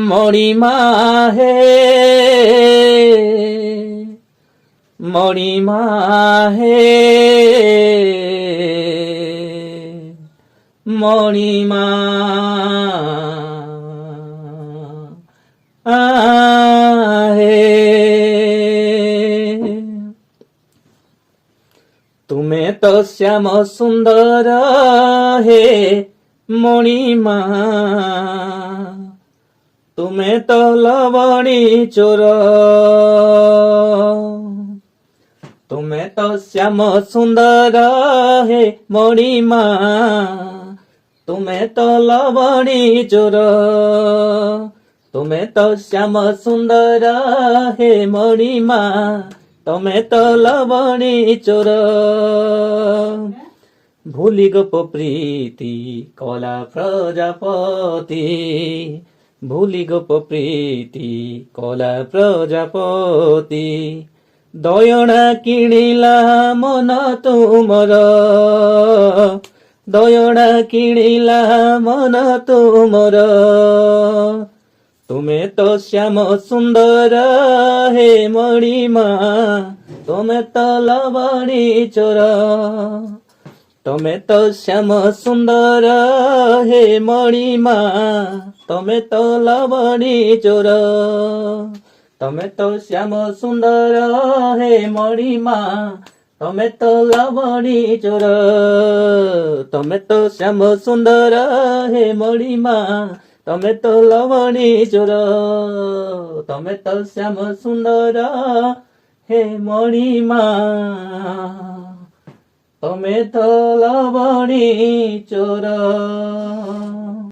ମଣିମା ହେ ମଣିମା ହେ ମଣିମା ହେ ତୁମେ ତ ଶ୍ୟାମ ସୁନ୍ଦର ହେ ମଣିମା ତୁମେ ତ ଲବଣୀ ଚୋର ତୁମେ ତ ଶ୍ୟାମ ସୁନ୍ଦର ହେ ମଣିମା ତୁମେ ତ ଲବଣୀ ଚୋର ତୁମେ ତ ଶ୍ୟାମ ସୁନ୍ଦର ହେ ମଣିମା ତମେ ତ ଲବଣୀ ଚୋର ଭୁଲି ଗୋପ ପ୍ରୀତି କଲା ପ୍ରଜାପତି ଭୁଲି ଗୋପ ପ୍ରୀତି କଲା ପ୍ରଜାପତି ଦୟଣା କିଣିଲା ମନ ତୁମର ଦୟଣା କିଣିଲା ମନ ତୁମର ତୁମେ ତ ଶ୍ୟାମ ସୁନ୍ଦର ହେ ମଣିମା ତୁମେ ତ ଲବଣୀ ଚୋର ତମେ ତ ଶ୍ୟାମ ସୁନ୍ଦର ହେ ମଣିମା ତମେ ତ ଲବଣୀ ଚୋର ତମେ ତ ଶ୍ୟାମ ସୁନ୍ଦର ହେ ମଣିମା ତମେ ତ ଲବଣୀ ଚୋର ତମେ ତ ଶ୍ୟାମ ସୁନ୍ଦର ହେ ମଣିମା ତମେ ତ ଲବଣୀ ଚୋର ତମେ ତ ଶ୍ୟାମ ସୁନ୍ଦର ହେ ମଣିମା ତମେ ତ ଲବଣୀ ଚୋର।